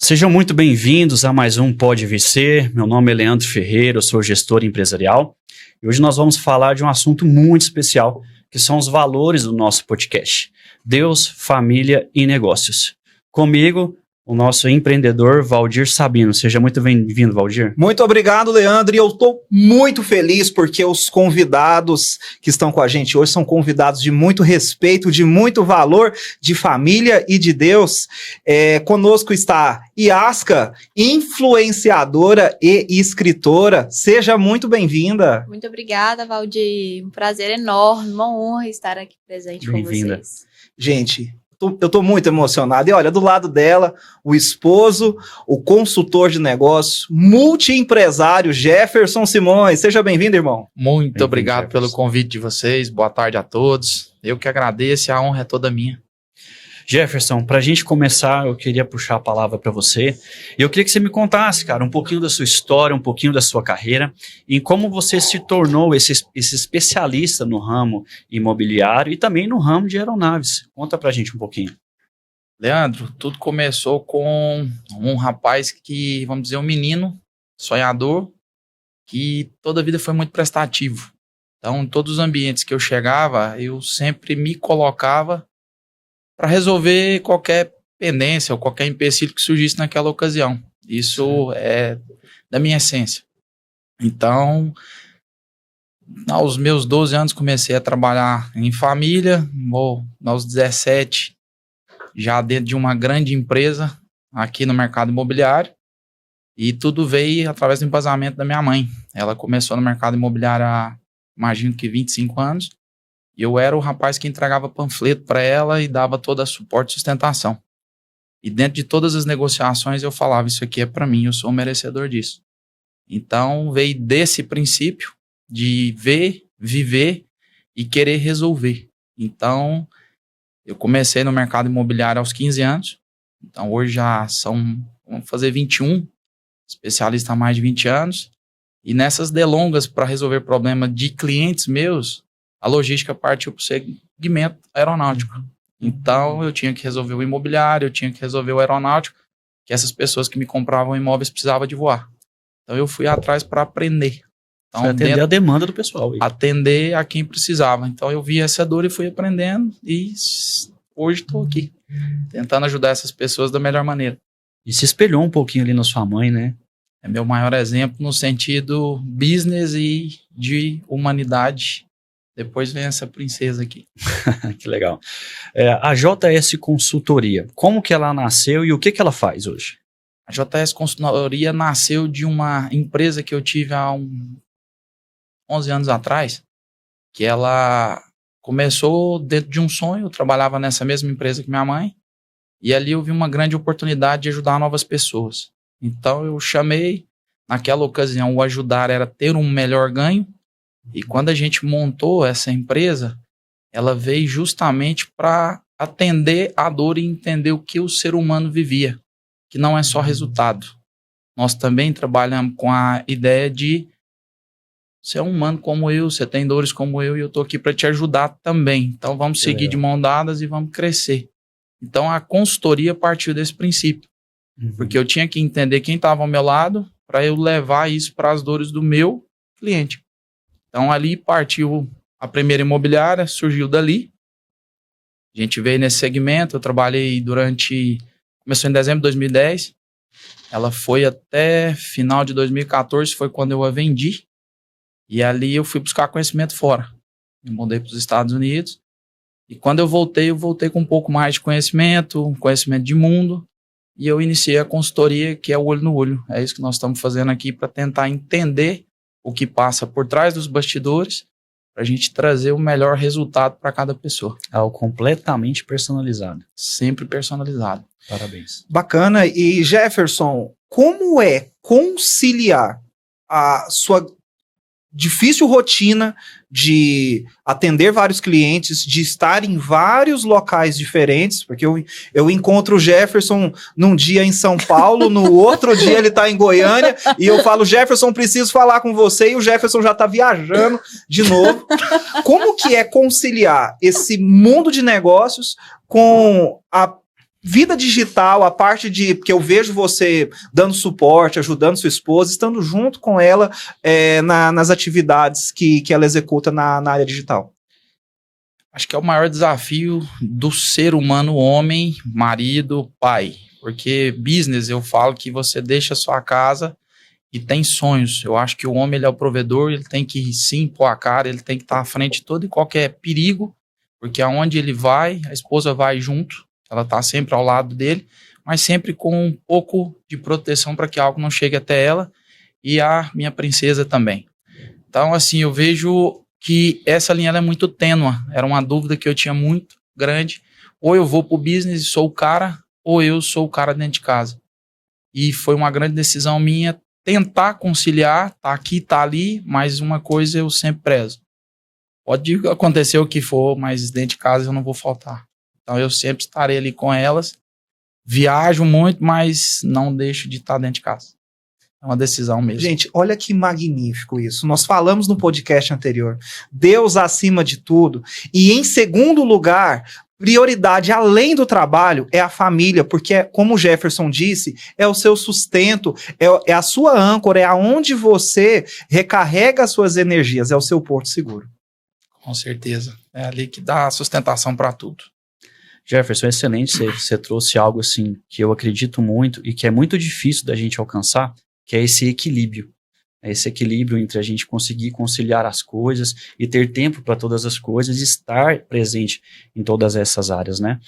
Sejam muito bem-vindos a mais um Pode VC. Meu nome é Leandro Ferreira, eu sou gestor empresarial e hoje nós vamos falar de um assunto muito especial, que são os valores do nosso podcast: Deus, família e negócios. Comigo, o nosso empreendedor Valdir Sabino. Seja muito bem-vindo, Valdir. Muito obrigado, Leandro, e eu estou muito feliz porque os convidados que estão com a gente hoje são convidados de muito respeito, de muito valor, de família e de Deus. Conosco está Iasca, influenciadora e escritora. Seja muito bem-vinda. Muito obrigada, Valdir. Um prazer enorme, uma honra estar aqui presente com vocês. Gente, eu estou muito emocionado. E olha, do lado dela, o esposo, o consultor de negócios, multiempresário Jefferson Simões. Seja bem-vindo, irmão. Muito obrigado pelo convite de vocês. Boa tarde a todos. Eu que agradeço, a honra é toda minha. Jefferson, para a gente começar, eu queria puxar a palavra para você. E eu queria que você me contasse, cara, um pouquinho da sua história, um pouquinho da sua carreira e como você se tornou esse especialista no ramo imobiliário e também no ramo de aeronaves. Conta para a gente um pouquinho. Leandro, tudo começou com um rapaz que, vamos dizer, um menino sonhador que toda a vida foi muito prestativo. Então, em todos os ambientes que eu chegava, eu sempre me colocava para resolver qualquer pendência ou qualquer empecilho que surgisse naquela ocasião. Isso é da minha essência. Então, aos meus 12 anos comecei a trabalhar em família, aos 17 já dentro de uma grande empresa aqui no mercado imobiliário, e tudo veio através do embasamento da minha mãe. Ela começou no mercado imobiliário há, imagino que 25 anos, e eu era o rapaz que entregava panfleto para ela e dava todo o suporte e sustentação. E dentro de todas as negociações eu falava, isso aqui é para mim, eu sou merecedor disso. Então veio desse princípio de ver, viver e querer resolver. Então eu comecei no mercado imobiliário aos 15 anos. Então hoje já vamos fazer 21, especialista há mais de 20 anos. E nessas delongas para resolver problema de clientes meus, a logística partiu para o segmento aeronáutico. Então, eu tinha que resolver o imobiliário, eu tinha que resolver o aeronáutico, que essas pessoas que me compravam imóveis precisavam de voar. Então, eu fui atrás para aprender. Então, foi atender a demanda do pessoal. Atender a quem precisava. Então, eu vi essa dor e fui aprendendo, e hoje estou aqui, tentando ajudar essas pessoas da melhor maneira. E se espelhou um pouquinho ali na sua mãe, né? É meu maior exemplo no sentido business e de humanidade. Depois vem essa princesa aqui. Que legal. A JS Consultoria, como que ela nasceu e o que ela faz hoje? A JS Consultoria nasceu de uma empresa que eu tive há 11 anos atrás, que ela começou dentro de um sonho. Eu trabalhava nessa mesma empresa que minha mãe, e ali eu vi uma grande oportunidade de ajudar novas pessoas. Então eu chamei, naquela ocasião, o ajudar era ter um melhor ganho. E quando a gente montou essa empresa, ela veio justamente para atender a dor e entender o que o ser humano vivia, que não é só resultado. Nós também trabalhamos com a ideia de você é um humano como eu, você tem dores como eu, e eu estou aqui para te ajudar também. Então vamos seguir de mão dadas e vamos crescer. Então a consultoria partiu desse princípio, porque eu tinha que entender quem estava ao meu lado para eu levar isso para as dores do meu cliente. Então ali partiu a primeira imobiliária, surgiu dali. A gente veio nesse segmento, eu trabalhei começou em dezembro de 2010, ela foi até final de 2014, foi quando eu a vendi. E ali eu fui buscar conhecimento fora. Me mudei para os Estados Unidos. E quando eu voltei com um pouco mais de conhecimento de mundo. E eu iniciei a consultoria, que é o olho no olho. É isso que nós estamos fazendo aqui para tentar entender o que passa por trás dos bastidores, para a gente trazer o melhor resultado para cada pessoa. Algo completamente personalizado. Sempre personalizado. Parabéns. Bacana. E Jefferson, como é conciliar a sua difícil rotina de atender vários clientes, de estar em vários locais diferentes, porque eu encontro o Jefferson num dia em São Paulo, no outro dia ele está em Goiânia, e eu falo, Jefferson, preciso falar com você, e o Jefferson já está viajando de novo. Como que é conciliar esse mundo de negócios com a vida digital, a parte de... Porque eu vejo você dando suporte, ajudando sua esposa, estando junto com ela nas atividades que ela executa na área digital. Acho que é o maior desafio do ser humano, homem, marido, pai. Porque business, eu falo que você deixa a sua casa e tem sonhos. Eu acho que o homem, ele é o provedor, ele tem que sim pôr a cara, ele tem que estar à frente de todo e qualquer perigo, porque aonde ele vai, a esposa vai junto, ela está sempre ao lado dele, mas sempre com um pouco de proteção para que algo não chegue até ela e a minha princesa também. Então, assim, eu vejo que essa linha ela é muito tênue. Era uma dúvida que eu tinha muito grande. Ou eu vou pro business e sou o cara, ou eu sou o cara dentro de casa. E foi uma grande decisão minha tentar conciliar, tá aqui, tá ali, mas uma coisa eu sempre prezo. Pode acontecer o que for, mas dentro de casa eu não vou faltar. Então eu sempre estarei ali com elas. Viajo muito, mas não deixo de estar dentro de casa. É uma decisão mesmo. Gente, olha que magnífico isso. Nós falamos no podcast anterior. Deus acima de tudo. E em segundo lugar, prioridade além do trabalho é a família, porque, como o Jefferson disse, é o seu sustento, é a sua âncora, é aonde você recarrega as suas energias, é o seu porto seguro. Com certeza. É ali que dá sustentação para tudo. Jefferson, excelente. Você trouxe algo assim que eu acredito muito e que é muito difícil da gente alcançar, que é esse equilíbrio. É esse equilíbrio entre a gente conseguir conciliar as coisas e ter tempo para todas as coisas e estar presente em todas essas áreas, né?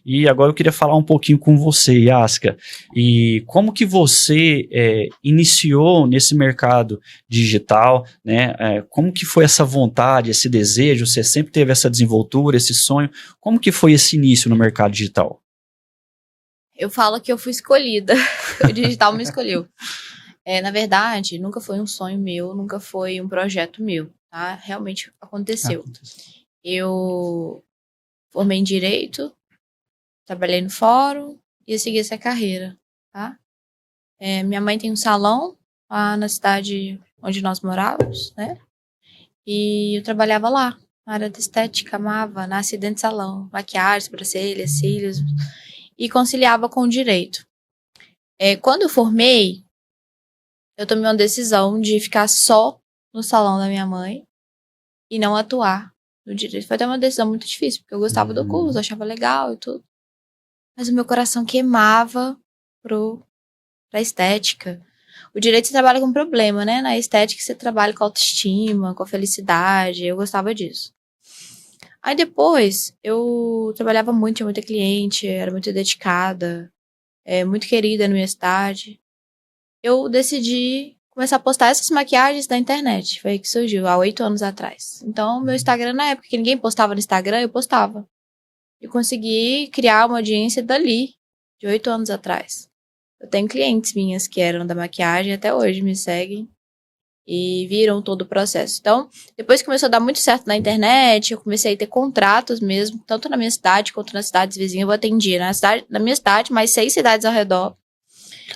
E agora eu queria falar um pouquinho com você, Yaska, e como que você iniciou nesse mercado digital, né? Como que foi essa vontade, esse desejo? Você sempre teve essa desenvoltura, esse sonho? Como que foi esse início no mercado digital? Eu falo que eu fui escolhida. O digital me escolheu. Na verdade, nunca foi um sonho meu, nunca foi um projeto meu, tá? Realmente aconteceu. Eu formei em Direito, trabalhei no fórum e eu segui essa carreira, tá? Minha mãe tem um salão lá na cidade onde nós morávamos, né? E eu trabalhava lá, na área da estética, amava, nasci dentro de salão, maquiagem, sobrancelhas, cílios, e conciliava com o direito. Quando eu formei, eu tomei uma decisão de ficar só no salão da minha mãe e não atuar no direito. Foi até uma decisão muito difícil, porque eu gostava do curso, achava legal e tudo. Mas o meu coração queimava pra estética. O direito você trabalha com problema, né? Na estética você trabalha com autoestima, com a felicidade. Eu gostava disso. Aí depois, eu trabalhava muito, tinha muita cliente, era muito dedicada, muito querida na minha cidade. Eu decidi começar a postar essas maquiagens na internet. Foi aí que surgiu, há 8 anos atrás. Então, meu Instagram, na época que ninguém postava no Instagram, eu postava. E consegui criar uma audiência dali, de 8 anos atrás. Eu tenho clientes minhas que eram da maquiagem, até hoje me seguem. E viram todo o processo. Então, depois que começou a dar muito certo na internet, eu comecei a ter contratos mesmo, tanto na minha cidade quanto nas cidades vizinhas. Eu atendia na minha cidade, mais 6 cidades ao redor.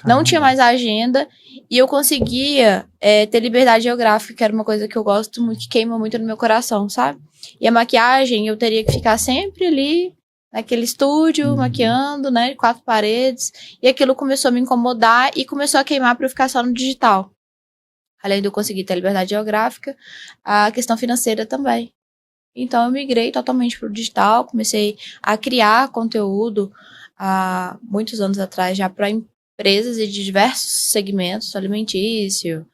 Não tinha mais agenda e eu conseguia ter liberdade geográfica, que era uma coisa que eu gosto muito, que queima muito no meu coração, sabe? E a maquiagem, eu teria que ficar sempre ali, naquele estúdio, maquiando, né, 4 paredes. E aquilo começou a me incomodar e começou a queimar para eu ficar só no digital. Além de eu conseguir ter liberdade geográfica, a questão financeira também. Então eu migrei totalmente para o digital, comecei a criar conteúdo há muitos anos atrás já para empresas de diversos segmentos, alimentício,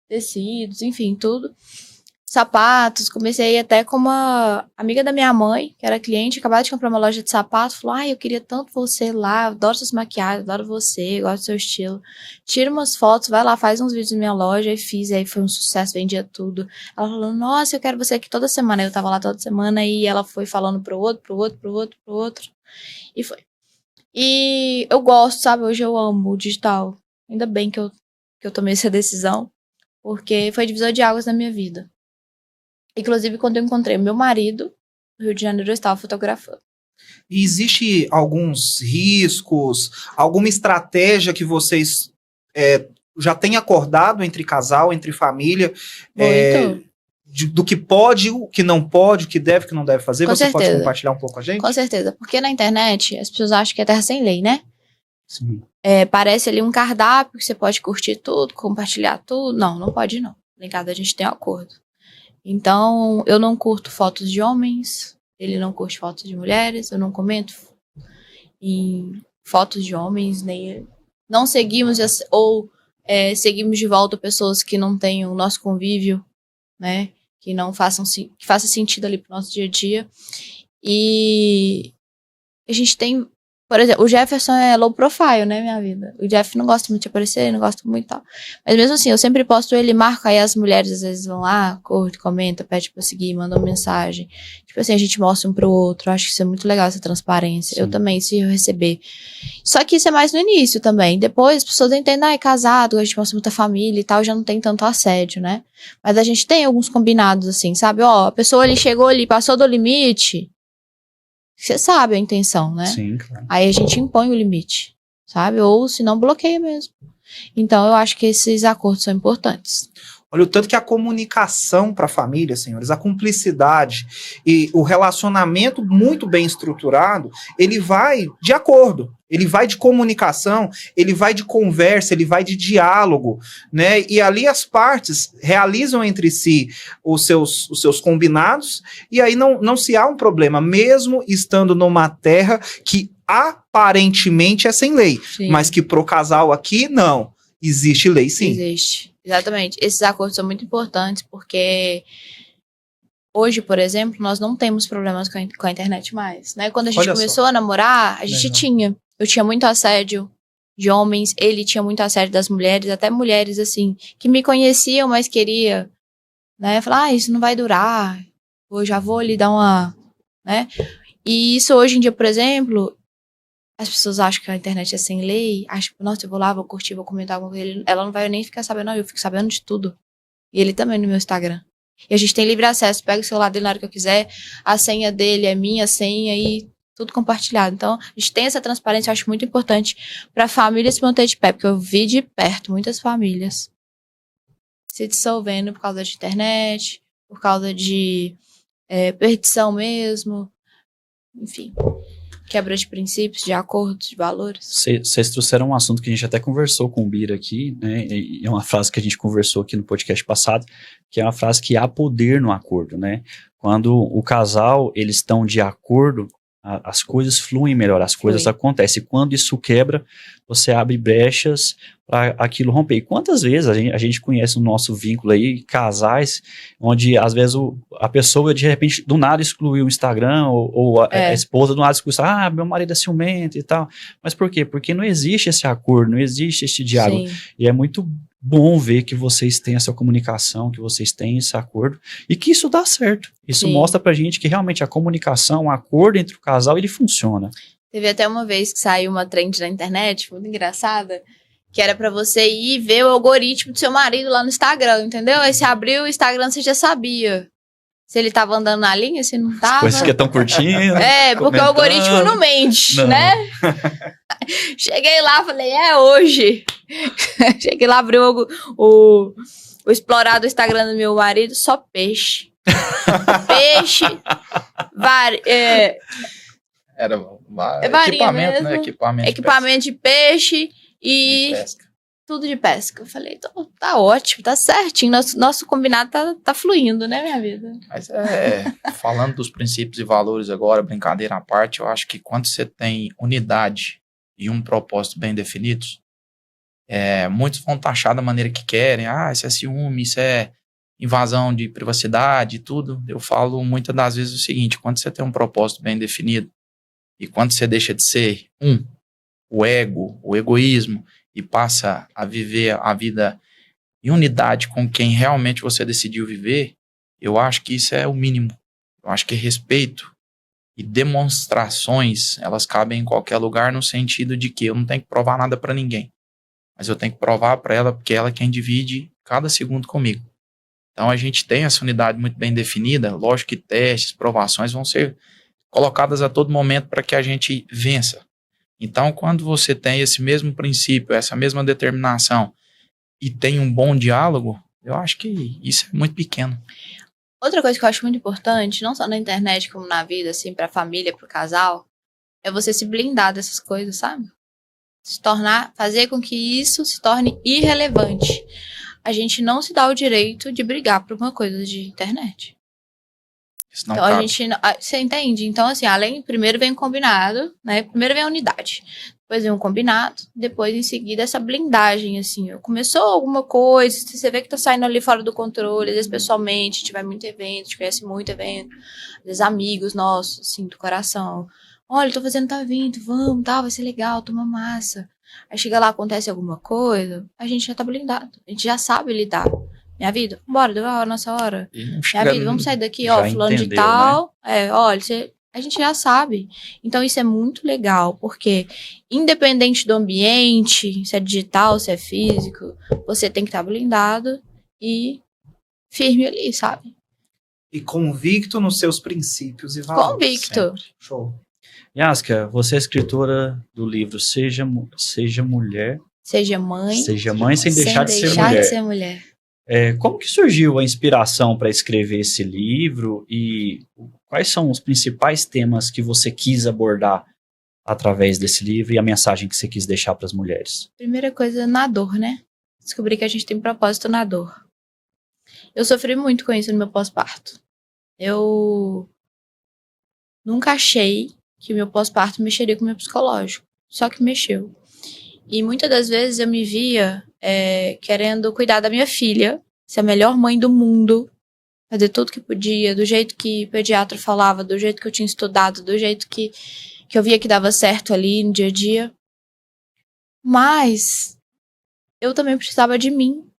tecidos, enfim, tudo. Sapatos, comecei até com uma amiga da minha mãe, que era cliente, acabava de comprar uma loja de sapatos, falou, eu queria tanto você lá, adoro suas maquiagens, adoro você, gosto do seu estilo. Tira umas fotos, vai lá, faz uns vídeos na minha loja, e fiz, aí foi um sucesso, vendia tudo. Ela falou, nossa, eu quero você aqui toda semana. Eu tava lá toda semana, e ela foi falando pro outro, e foi. E eu gosto, sabe, hoje eu amo o digital. Ainda bem que eu tomei essa decisão, porque foi divisor de águas na minha vida. Inclusive, quando eu encontrei meu marido, no Rio de Janeiro, eu estava fotografando. E existe alguns riscos, alguma estratégia que vocês já têm acordado entre casal, entre família? Muito. do que pode, o que não pode, o que deve, o que não deve fazer? Com Você pode certeza. compartilhar um pouco com a gente? Com certeza, porque na internet as pessoas acham que é terra sem lei, né? Sim. Parece ali um cardápio que você pode curtir tudo, compartilhar tudo. Não, não pode não. Em casa a gente tem um acordo. Então, eu não curto fotos de homens, ele não curte fotos de mulheres, eu não comento em fotos de homens, nem não seguimos ou seguimos de volta pessoas que não tenham o nosso convívio, né? Que não façam que faça sentido ali pro nosso dia a dia. E a gente tem, por exemplo, o Jefferson é low profile, né, minha vida? O Jeff não gosta muito de aparecer, não gosta muito e tal. Mas mesmo assim, eu sempre posto ele, marco, aí as mulheres às vezes vão lá, curte, comenta, pede pra seguir, manda uma mensagem. Tipo assim, a gente mostra um pro outro. Eu acho que isso é muito legal, essa transparência. Sim. Eu também, se eu receber. Só que isso é mais no início também. Depois as pessoas entendem, é casado, a gente mostra muita família e tal, já não tem tanto assédio, né? Mas a gente tem alguns combinados assim, sabe? Ó, a pessoa ali chegou ali, passou do limite. Você sabe a intenção, né? Sim, claro. Aí a gente impõe o limite, sabe? Ou se não, bloqueia mesmo. Então, eu acho que esses acordos são importantes. Olha o tanto que a comunicação para a família, senhores, a cumplicidade e o relacionamento muito bem estruturado, ele vai de acordo, ele vai de comunicação, ele vai de conversa, ele vai de diálogo, né? E ali as partes realizam entre si os seus combinados e aí não se há um problema, mesmo estando numa terra que aparentemente é sem lei, Sim. mas que pro casal aqui, não. Existe lei, sim. Existe. Exatamente. Esses acordos são muito importantes porque hoje, por exemplo, nós não temos problemas com a internet mais, né? Quando a gente Olha começou a namorar, a gente Legal. tinha. Eu tinha muito assédio de homens, ele tinha muito assédio das mulheres, até mulheres, assim, que me conheciam, mas queria, né? Falar, isso não vai durar, eu já vou lhe dar uma, né? E isso hoje em dia, por exemplo, as pessoas acham que a internet é sem lei, acham, nossa, eu vou lá, vou curtir, vou comentar alguma coisa. Ela não vai nem ficar sabendo, não, eu fico sabendo de tudo. E ele também no meu Instagram. E a gente tem livre acesso, pega o celular dele na hora que eu quiser, a senha dele é minha senha e tudo compartilhado. Então, a gente tem essa transparência, eu acho muito importante pra família se manter de pé, porque eu vi de perto muitas famílias se dissolvendo por causa de internet, por causa de perdição mesmo, enfim. Quebra de princípios, de acordos, de valores. Vocês trouxeram um assunto que a gente até conversou com o Bira aqui, né? E é uma frase que a gente conversou aqui no podcast passado, que é uma frase que há poder no acordo, né? Quando o casal, eles estão de acordo, as coisas fluem melhor, as coisas acontecem. E quando isso quebra, você abre brechas para aquilo romper. E quantas vezes a gente conhece no nosso vínculo aí, casais, onde às vezes a pessoa de repente do nada excluiu o Instagram, ou a esposa do nada excluiu, meu marido é ciumento e tal. Mas por quê? Porque não existe esse acordo, não existe esse diálogo. Sim. E é muito bom ver que vocês têm essa comunicação, que vocês têm esse acordo e que isso dá certo. Isso Sim. mostra pra gente que realmente a comunicação, o acordo entre o casal, ele funciona. Teve até uma vez que saiu uma trend na internet, muito engraçada, que era pra você ir ver o algoritmo do seu marido lá no Instagram, entendeu? Aí você abriu o Instagram, você já sabia se ele tava andando na linha, se não tava. Coisas que estão curtindo. Porque o algoritmo não mente, Não. né? Cheguei lá, falei, é hoje. Cheguei lá, abri o explorar do Instagram do meu marido, só peixe. Peixe. Era varinha equipamento, mesmo. né? Equipamento de peixe e de pesca. tudo de pesca. Eu falei, tá ótimo, tá certinho. Nosso combinado tá fluindo, né, minha vida? Mas falando dos princípios e valores agora, brincadeira à parte, eu acho que quando você tem unidade e um propósito bem definidos, muitos vão taxar da maneira que querem. Isso é ciúme, isso é invasão de privacidade e tudo. Eu falo muitas das vezes o seguinte: quando você tem um propósito bem definido e quando você deixa de ser o ego, o egoísmo, e passa a viver a vida em unidade com quem realmente você decidiu viver, eu acho que isso é o mínimo. Eu acho que respeito e demonstrações, elas cabem em qualquer lugar, no sentido de que eu não tenho que provar nada para ninguém, mas eu tenho que provar para ela, porque ela é quem divide cada segundo comigo. Então a gente tem essa unidade muito bem definida. Lógico que testes, provações vão ser colocadas a todo momento para que a gente vença. Então, quando você tem esse mesmo princípio, essa mesma determinação e tem um bom diálogo, eu acho que isso é muito pequeno. Outra coisa que eu acho muito importante, não só na internet como na vida, assim, pra família, pro casal, é você se blindar dessas coisas, sabe? Fazer com que isso se torne irrelevante. A gente não se dá o direito de brigar por uma coisa de internet. Isso não Então cabe. a gente, você entende? Então assim, primeiro vem o combinado, né? Primeiro vem a unidade, depois vem um combinado, depois em seguida essa blindagem, assim, começou alguma coisa, você vê que tá saindo ali fora do controle, às vezes pessoalmente, a gente vai muito evento, a gente conhece muito evento, às vezes amigos nossos, assim, do coração. Olha, tô fazendo tá vindo, vamos, tá, vai ser legal, toma massa. Aí chega lá, acontece alguma coisa, a gente já tá blindado, a gente já sabe lidar. Minha vida, bora, deu a nossa hora. E não Minha chega vida, vamos sair daqui, já ó, fulano de entendeu, tal. Olha, a gente já sabe. Então isso é muito legal, porque independente do ambiente, se é digital, se é físico, você tem que estar blindado e firme ali, sabe? E convicto nos seus princípios e valores. Convicto. Show. Yaska, você é escritora do livro Seja Mulher, Seja mãe, Seja Mãe sem sem deixar de ser deixar mulher. de ser mulher. Como que surgiu a inspiração para escrever esse livro e quais são os principais temas que você quis abordar através desse livro e a mensagem que você quis deixar para as mulheres? Primeira coisa, na dor, né? Descobri que a gente tem propósito na dor. Eu sofri muito com isso no meu pós-parto. Eu nunca achei que o meu pós-parto mexeria com o meu psicológico. Só que mexeu. E muitas das vezes eu me via querendo cuidar da minha filha, ser a melhor mãe do mundo, fazer tudo que podia, do jeito que o pediatra falava, do jeito que eu tinha estudado, do jeito que eu via que dava certo ali no dia a dia. Mas eu também precisava de mim,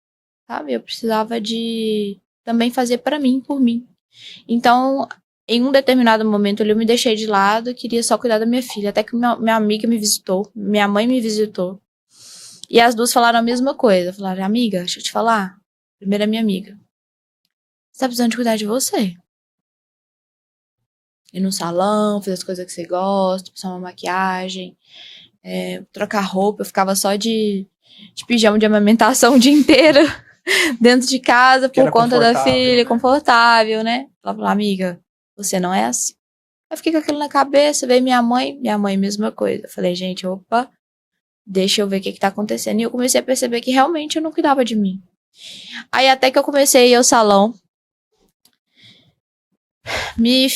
sabe? Eu precisava de também fazer pra mim, por mim. Então, em um determinado momento eu me deixei de lado e queria só cuidar da minha filha. Até que minha amiga me visitou, minha mãe me visitou. E as duas falaram a mesma coisa. Falaram, amiga, deixa eu te falar. Primeiro a minha amiga. Você tá precisando de cuidar de você. Ir no salão, fazer as coisas que você gosta, passar uma maquiagem, trocar roupa. Eu ficava só de pijama de amamentação o dia inteiro dentro de casa por conta da filha, confortável, né? Ela falou, amiga, você não é assim. Eu fiquei com aquilo na cabeça, veio minha mãe, mesma coisa. Eu falei, gente, opa, deixa eu ver o que tá acontecendo. E eu comecei a perceber que realmente eu não cuidava de mim. Aí até que eu comecei a ir ao salão, me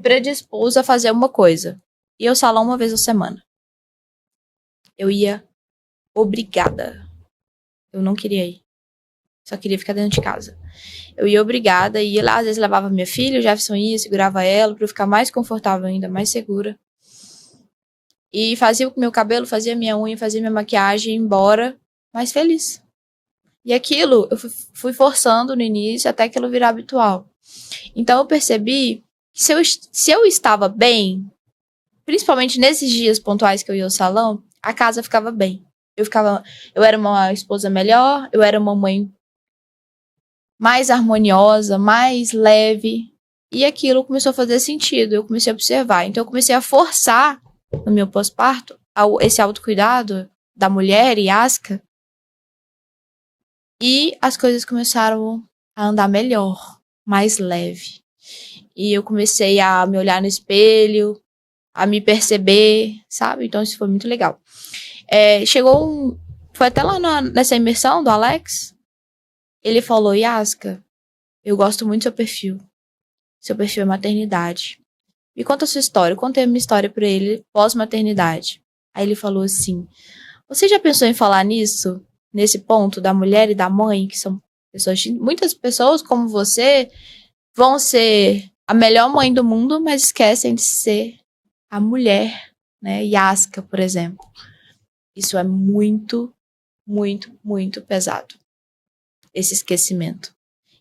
predispus a fazer uma coisa. Ir ao salão uma vez por semana. Eu ia obrigada. Eu não queria ir. Só queria ficar dentro de casa. Eu ia obrigada, ia lá, às vezes levava minha filha, o Jefferson ia, segurava ela pra eu ficar mais confortável ainda, mais segura. E fazia o meu cabelo, fazia minha unha, fazia minha maquiagem, ia embora, mais feliz. E aquilo eu fui forçando no início até aquilo virar habitual. Então eu percebi que se eu estava bem, principalmente nesses dias pontuais que eu ia ao salão, a casa ficava bem. Eu era uma esposa melhor, eu era uma mãe mais harmoniosa, mais leve. E aquilo começou a fazer sentido, eu comecei a observar. Então eu comecei a forçar no meu pós-parto esse autocuidado da mulher, Yaska. E as coisas começaram a andar melhor, mais leve. E eu comecei a me olhar no espelho, a me perceber, sabe? Então isso foi muito legal. Foi até lá nessa imersão do Alex. Ele falou, Yaska, eu gosto muito do seu perfil. Seu perfil é maternidade. Me conta a sua história. Eu contei a minha história pra ele pós-maternidade. Aí ele falou assim, você já pensou em falar nisso? Nesse ponto da mulher e da mãe, que são pessoas... Muitas pessoas como você vão ser a melhor mãe do mundo, mas esquecem de ser a mulher, né? Yaska, por exemplo. Isso é muito, muito, muito pesado. Esse esquecimento.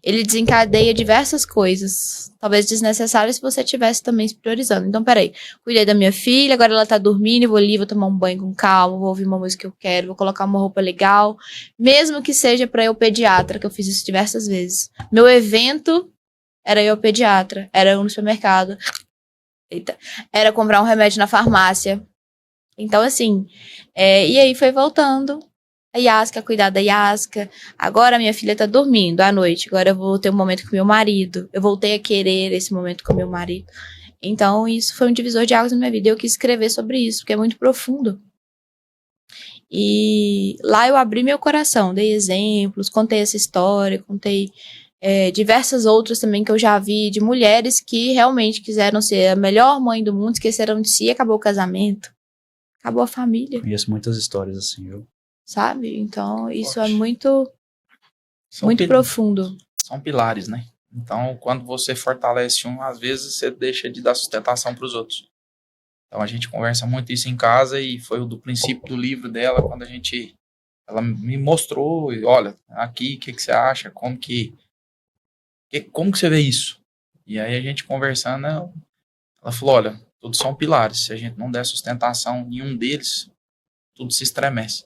Ele desencadeia diversas coisas, talvez desnecessárias, se você estivesse também se priorizando. Então, peraí, cuidei da minha filha, agora ela tá dormindo, vou ali, vou tomar um banho com calma, vou ouvir uma música que eu quero, vou colocar uma roupa legal, mesmo que seja pra eu pediatra, que eu fiz isso diversas vezes. Meu evento era eu pediatra, era eu no supermercado, era comprar um remédio na farmácia. Então, assim, e aí foi voltando. a Yasca cuidar da Yasca. Agora minha filha tá dormindo à noite. Agora eu vou ter um momento com meu marido. Eu voltei a querer esse momento com meu marido. Então, isso foi um divisor de águas na minha vida. Eu quis escrever sobre isso, porque é muito profundo. E lá eu abri meu coração, dei exemplos, contei essa história, contei diversas outras também que eu já vi, de mulheres que realmente quiseram ser a melhor mãe do mundo, esqueceram de si, acabou o casamento, acabou a família. Conheço muitas histórias assim, viu? Sabe? Então, isso é Forte. muito São profundo. São pilares, né? Então, quando você fortalece um, às vezes você deixa de dar sustentação para os outros. Então, a gente conversa muito isso em casa e foi o do princípio do livro dela, quando ela me mostrou, e, olha, aqui, o que você acha? Como que você vê isso? E aí a gente conversando, ela falou, olha, todos são pilares. Se a gente não der sustentação em um deles, tudo se estremece.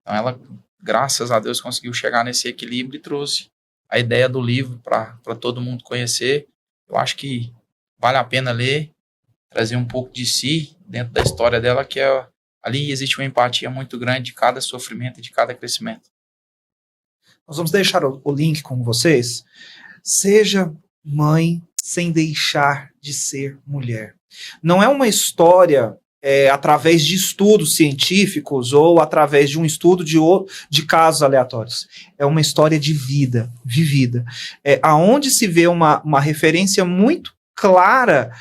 Então, ela, graças a Deus, conseguiu chegar nesse equilíbrio e trouxe a ideia do livro para todo mundo conhecer. Eu acho que vale a pena ler, trazer um pouco de si dentro da história dela, que ali existe uma empatia muito grande de cada sofrimento e de cada crescimento. Nós vamos deixar o link com vocês. Seja mãe sem deixar de ser mulher. Não é uma história através de estudos científicos ou através de um estudo de casos aleatórios. É uma história de vida, vivida. Aonde se vê uma referência muito clara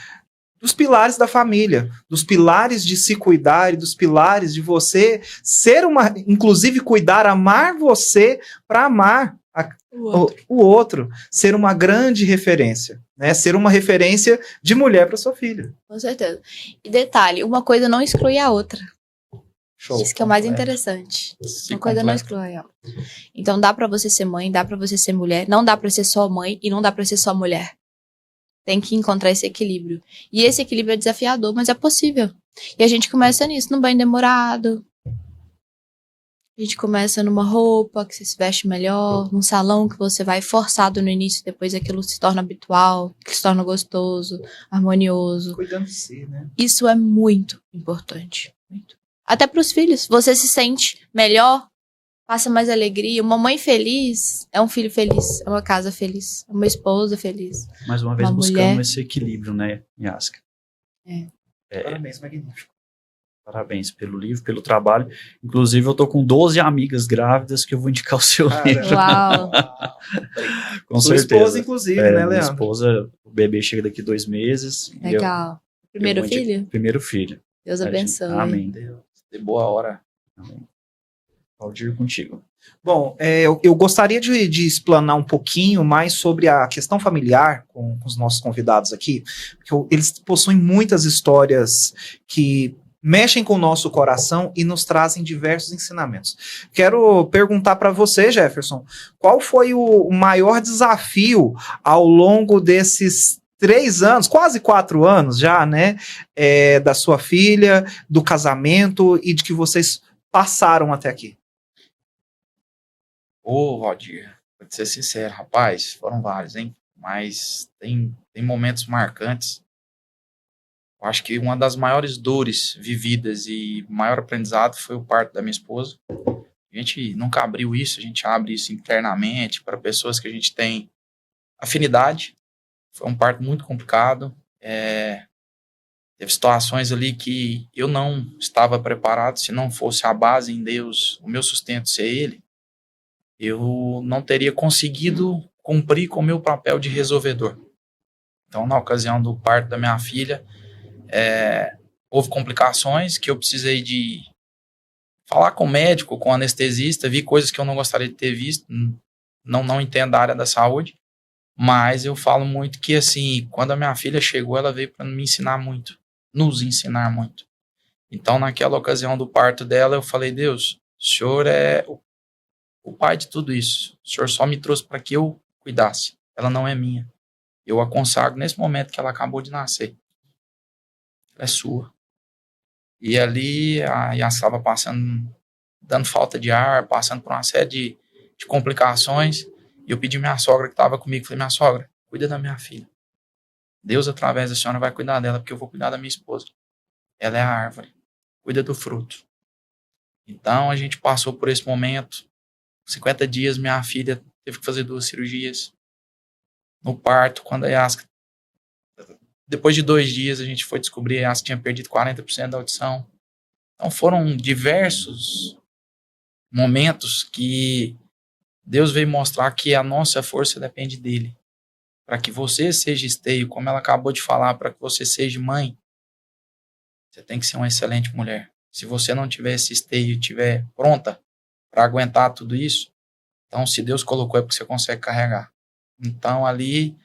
dos pilares da família, dos pilares de se cuidar e dos pilares de você ser inclusive cuidar, amar você para amar o outro, ser uma grande referência, né? Ser uma referência de mulher para sua filha. Com certeza. E detalhe, uma coisa não exclui a outra. Show. Isso que é o mais interessante. Uma coisa não exclui a outra. Então dá pra você ser mãe, dá pra você ser mulher, não dá pra ser só mãe e não dá pra ser só mulher. Tem que encontrar esse equilíbrio. E esse equilíbrio é desafiador, mas é possível. E a gente começa nisso, no banho demorado. A gente começa numa roupa que você se veste melhor, num salão que você vai forçado no início, depois aquilo se torna habitual, que se torna gostoso, harmonioso. Cuidando de si, né? Isso é muito importante. Muito. Até para os filhos. Você se sente melhor, passa mais alegria. Uma mãe feliz é um filho feliz, é uma casa feliz, é uma esposa feliz. Mais uma vez Uma buscando mulher. esse equilíbrio, né, Yasca? Parabéns, magnífico. Parabéns pelo livro, pelo trabalho. Inclusive, eu tô com 12 amigas grávidas que eu vou indicar o seu livro. Uau. Com Sua certeza. esposa, inclusive, né, Minha Leandro? esposa, o bebê chega daqui 2 meses. e Legal. Primeiro eu filho? Primeiro filho. Deus abençoe. Amém. Deus, de boa hora. Amém. Pode ir contigo. Bom, eu gostaria de explanar um pouquinho mais sobre a questão familiar com os nossos convidados aqui, porque eles possuem muitas histórias que mexem com o nosso coração e nos trazem diversos ensinamentos. Quero perguntar para você, Jefferson, qual foi o maior desafio ao longo desses 3 anos, quase 4 anos já, né, da sua filha, do casamento e de que vocês passaram até aqui? Ô, Rodir, vou te ser sincero, rapaz, foram vários, hein? Mas tem momentos marcantes. Eu acho que uma das maiores dores vividas e maior aprendizado foi o parto da minha esposa. A gente nunca abriu isso, a gente abre isso internamente para pessoas que a gente tem afinidade. Foi um parto muito complicado. Teve situações ali que eu não estava preparado. Se não fosse a base em Deus, o meu sustento ser Ele, eu não teria conseguido cumprir com o meu papel de resolvedor. Então, na ocasião do parto da minha filha, houve complicações que eu precisei de falar com o médico, com o anestesista, vi coisas que eu não gostaria de ter visto, não entendo a área da saúde, mas eu falo muito que, assim, quando a minha filha chegou, ela veio para me ensinar muito, nos ensinar muito. Então, naquela ocasião do parto dela, eu falei, Deus, o Senhor é o pai de tudo isso, o Senhor só me trouxe para que eu cuidasse, ela não é minha. Eu a consagro nesse momento que ela acabou de nascer. Ela é sua. E ali a Yas estava passando, dando falta de ar, passando por uma série de complicações. E eu pedi minha sogra que estava comigo, falei, minha sogra, cuida da minha filha. Deus, através da senhora, vai cuidar dela, porque eu vou cuidar da minha esposa. Ela é a árvore, cuida do fruto. Então, a gente passou por esse momento. 50 dias, minha filha teve que fazer 2 cirurgias. No parto, quando a Yasca... Depois de 2 dias, a gente foi descobrir que a Yasca tinha perdido 40% da audição. Então, foram diversos momentos que Deus veio mostrar que a nossa força depende dele. Para que você seja esteio, como ela acabou de falar, para que você seja mãe, você tem que ser uma excelente mulher. Se você não tiver esse esteio e estiver pronta para aguentar tudo isso, então se Deus colocou é porque você consegue carregar. Então ali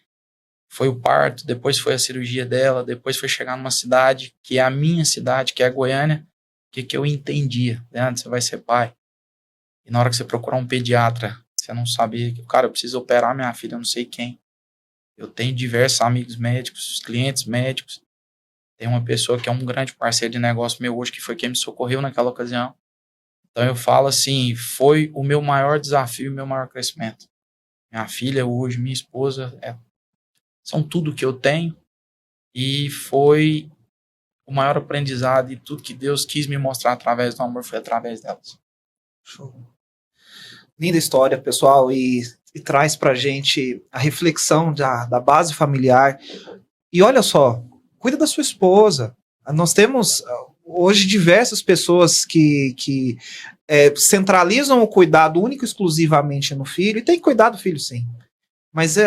foi o parto, depois foi a cirurgia dela, depois foi chegar numa cidade, que é a minha cidade, que é Goiânia, que eu entendia. Leandro, você vai ser pai. E na hora que você procurar um pediatra, você não sabe, cara, eu preciso operar minha filha, eu não sei quem. Eu tenho diversos amigos médicos, clientes médicos. Tem uma pessoa que é um grande parceiro de negócio meu hoje, que foi quem me socorreu naquela ocasião. Então eu falo assim, foi o meu maior desafio, o meu maior crescimento. Minha filha hoje, minha esposa, são tudo que eu tenho. E foi o maior aprendizado e tudo que Deus quis me mostrar através do amor foi através delas. Show. Linda história, pessoal, e traz pra gente a reflexão da base familiar. E olha só, cuida da sua esposa. Nós temos hoje diversas pessoas que centralizam o cuidado único e exclusivamente no filho, e tem que cuidar do filho sim. Mas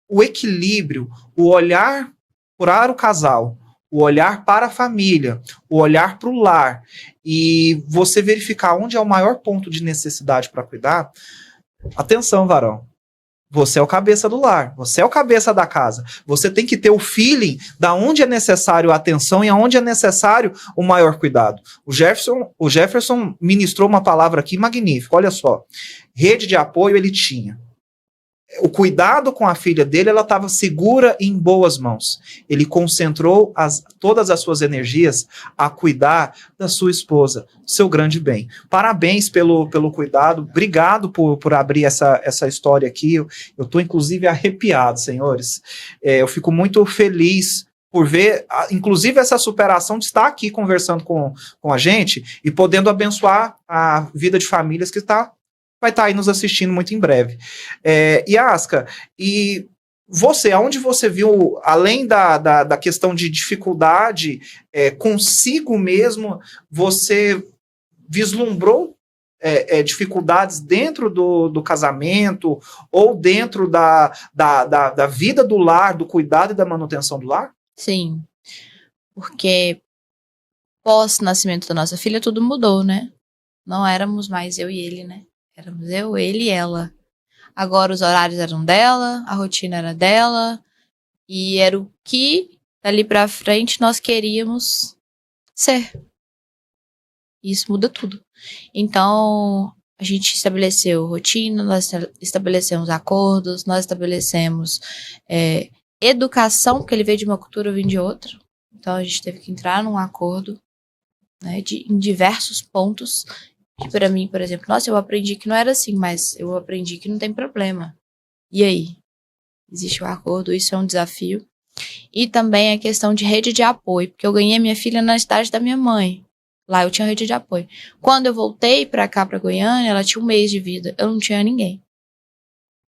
o equilíbrio, o olhar para o casal, o olhar para a família, o olhar para o lar, e você verificar onde é o maior ponto de necessidade para cuidar. Atenção, varão. Você é o cabeça do lar, você é o cabeça da casa. Você tem que ter o feeling da onde é necessário a atenção e aonde é necessário o maior cuidado. O Jefferson ministrou uma palavra aqui magnífica. Olha só, rede de apoio ele tinha. O cuidado com a filha dele, ela estava segura em boas mãos. Ele concentrou todas as suas energias a cuidar da sua esposa, seu grande bem. Parabéns pelo cuidado, obrigado por abrir essa história aqui. Eu estou, inclusive, arrepiado, senhores. Eu fico muito feliz por ver, inclusive, essa superação de estar aqui conversando com a gente e podendo abençoar a vida de famílias que vai estar aí nos assistindo muito em breve. Yasca, e você, aonde você viu, além da questão de dificuldade consigo mesmo, você vislumbrou dificuldades dentro do casamento ou dentro da vida do lar, do cuidado e da manutenção do lar? Sim, porque pós-nascimento da nossa filha tudo mudou, né? Não éramos mais eu e ele, né? Éramos eu, ele e ela. Agora os horários eram dela, a rotina era dela, e era o que, dali pra frente, nós queríamos ser. E isso muda tudo. Então, a gente estabeleceu rotina, nós estabelecemos acordos, nós estabelecemos educação, porque ele veio de uma cultura, eu vim de outra. Então, a gente teve que entrar num acordo, né, em diversos pontos. Que pra mim, por exemplo, nossa, eu aprendi que não era assim, mas eu aprendi que não tem problema. E aí? Existe o acordo, isso é um desafio. E também a questão de rede de apoio, porque eu ganhei minha filha na cidade da minha mãe. Lá eu tinha rede de apoio. Quando eu voltei pra cá, pra Goiânia, ela tinha 1 mês de vida. Eu não tinha ninguém.